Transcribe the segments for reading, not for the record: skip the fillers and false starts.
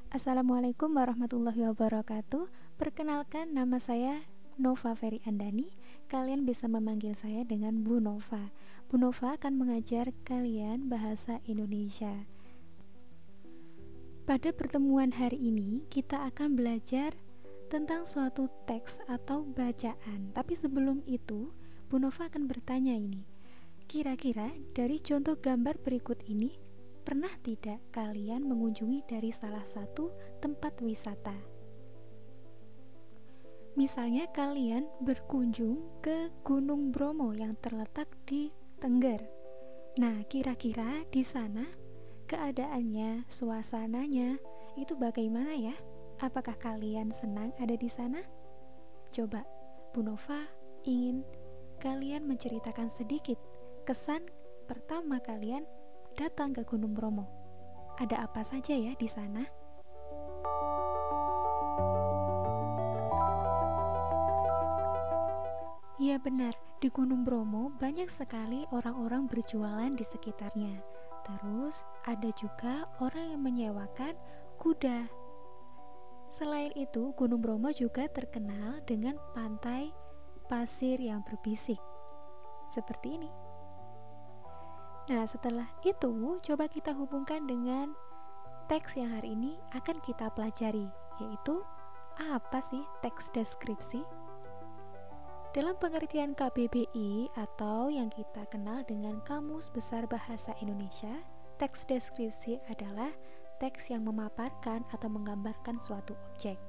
Assalamualaikum warahmatullahi wabarakatuh. Perkenalkan, nama saya Nova Ferry Andani. Kalian bisa memanggil saya dengan Bu Nova. Bu Nova akan mengajar kalian bahasa Indonesia. Pada pertemuan hari ini, kita akan belajar tentang suatu teks atau bacaan. Tapi sebelum itu, Bu Nova akan bertanya ini. Kira-kira dari contoh gambar berikut ini, pernah tidak kalian mengunjungi dari salah satu tempat wisata? Misalnya kalian berkunjung ke Gunung Bromo yang terletak di Tengger. Nah, kira-kira di sana keadaannya, suasananya itu bagaimana ya? Apakah kalian senang ada di sana? Coba, Bu Nova ingin kalian menceritakan sedikit kesan pertama kalian datang ke Gunung Bromo. Ada apa saja ya di sana? Iya benar, di Gunung Bromo banyak sekali orang-orang berjualan di sekitarnya. Terus ada juga orang yang menyewakan kuda. Selain itu, Gunung Bromo juga terkenal dengan pantai pasir yang berbisik. Seperti ini. Nah, setelah itu, coba kita hubungkan dengan teks yang hari ini akan kita pelajari, yaitu apa sih teks deskripsi? Dalam pengertian KBBI atau yang kita kenal dengan Kamus Besar Bahasa Indonesia, teks deskripsi adalah teks yang memaparkan atau menggambarkan suatu objek.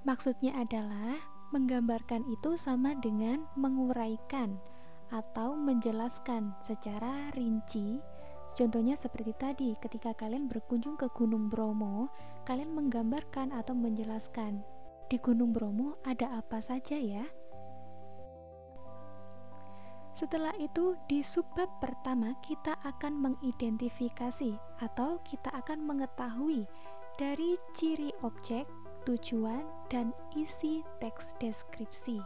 Maksudnya adalah menggambarkan itu sama dengan menguraikan atau menjelaskan secara rinci. Contohnya seperti tadi, ketika kalian berkunjung ke Gunung Bromo, kalian menggambarkan atau menjelaskan di Gunung Bromo ada apa saja ya. Setelah itu, di subbab pertama kita akan mengidentifikasi atau kita akan mengetahui dari ciri objek, tujuan, dan isi teks deskripsi.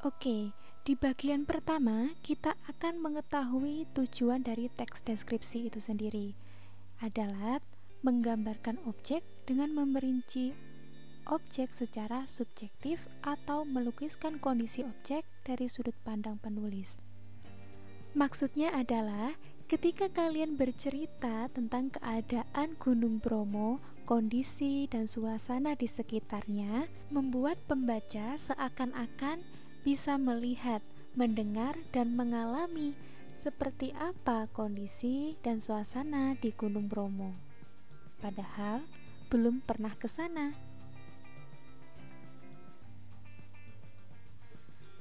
Oke, di bagian pertama kita akan mengetahui tujuan dari teks deskripsi itu sendiri adalah menggambarkan objek dengan memerinci objek secara subjektif atau melukiskan kondisi objek dari sudut pandang penulis. Maksudnya adalah ketika kalian bercerita tentang keadaan Gunung Bromo, kondisi dan suasana di sekitarnya membuat pembaca seakan-akan bisa melihat, mendengar, dan mengalami seperti apa kondisi dan suasana di Gunung Bromo. Padahal belum pernah ke sana.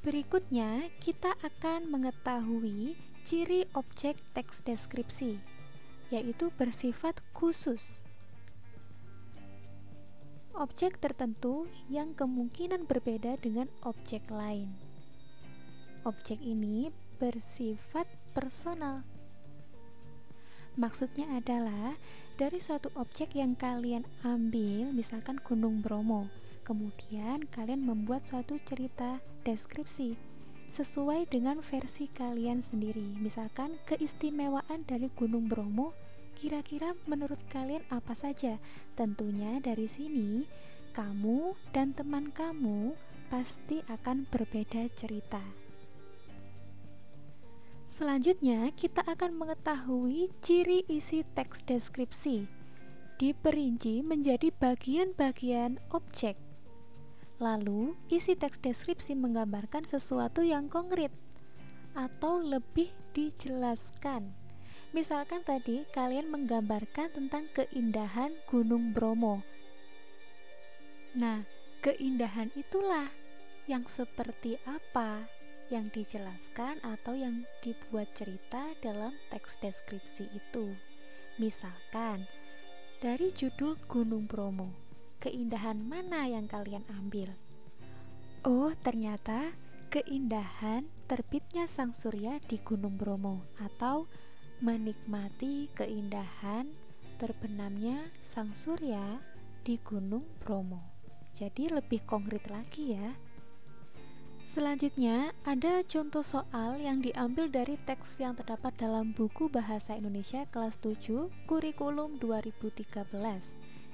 Berikutnya, kita akan mengetahui ciri objek teks deskripsi, yaitu bersifat khusus. Objek tertentu yang kemungkinan berbeda dengan objek lain. Objek ini bersifat personal. Maksudnya adalah dari suatu objek yang kalian ambil, misalkan Gunung Bromo, kemudian kalian membuat suatu cerita deskripsi sesuai dengan versi kalian sendiri. Misalkan keistimewaan dari Gunung Bromo kira-kira menurut kalian apa saja? Tentunya dari sini kamu dan teman kamu pasti akan berbeda cerita. Selanjutnya kita akan mengetahui ciri isi teks deskripsi, diperinci menjadi bagian-bagian objek. Lalu isi teks deskripsi menggambarkan sesuatu yang konkret atau lebih dijelaskan. Misalkan tadi kalian menggambarkan tentang keindahan Gunung Bromo. Nah, keindahan itulah yang seperti apa yang dijelaskan atau yang dibuat cerita dalam teks deskripsi itu. Misalkan dari judul Gunung Bromo, keindahan mana yang kalian ambil? Oh, ternyata keindahan terbitnya sang surya di Gunung Bromo, atau menikmati keindahan terbenamnya sang surya di Gunung Bromo. Jadi lebih konkret lagi ya. Selanjutnya, ada contoh soal yang diambil dari teks yang terdapat dalam buku Bahasa Indonesia kelas 7 Kurikulum 2013.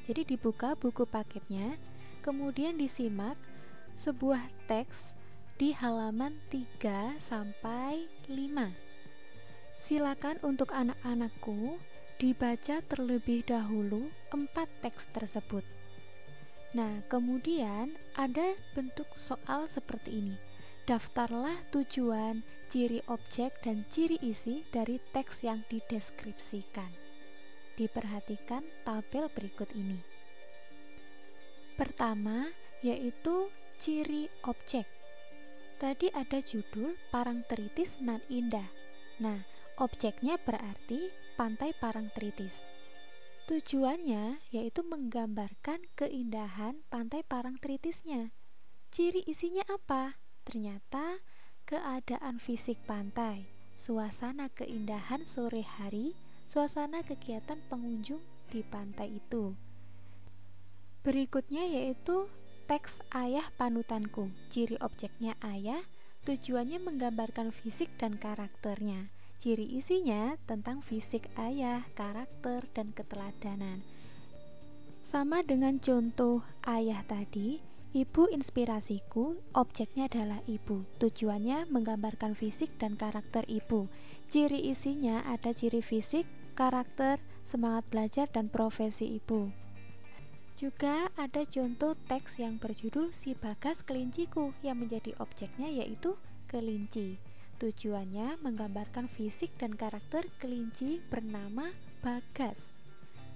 Jadi dibuka buku paketnya, kemudian disimak sebuah teks di halaman 3 sampai 5. Silakan untuk anak-anakku dibaca terlebih dahulu 4 teks tersebut. Nah, kemudian ada bentuk soal seperti ini. Daftarlah tujuan, ciri objek, dan ciri isi dari teks yang dideskripsikan. Diperhatikan tabel berikut ini. Pertama, yaitu ciri objek. Tadi ada judul Parangtritis Nan Indah. Nah, objeknya berarti Pantai Parangtritis. Tujuannya yaitu menggambarkan keindahan pantai Parangtritisnya. Ciri isinya apa? Ternyata keadaan fisik pantai, suasana keindahan sore hari, suasana kegiatan pengunjung di pantai itu. Berikutnya yaitu teks Ayah Panutanku. Ciri objeknya ayah, tujuannya menggambarkan fisik dan karakternya. Ciri isinya tentang fisik ayah, karakter, dan keteladanan. Sama dengan contoh ayah tadi, ibu inspirasiku, objeknya adalah ibu. Tujuannya menggambarkan fisik dan karakter ibu. Ciri isinya ada ciri fisik, karakter, semangat belajar, dan profesi ibu. Juga ada contoh teks yang berjudul Si Bagas Kelinciku, yang menjadi objeknya yaitu kelinci. Tujuannya menggambarkan fisik dan karakter kelinci bernama Bagas.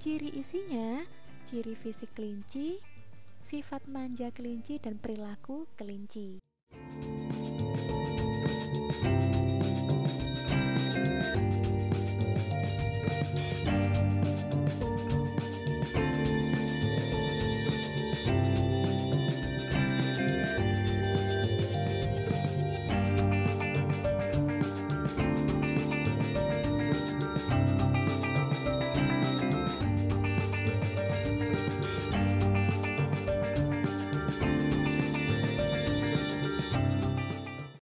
Ciri isinya, ciri fisik kelinci, sifat manja kelinci, dan perilaku kelinci.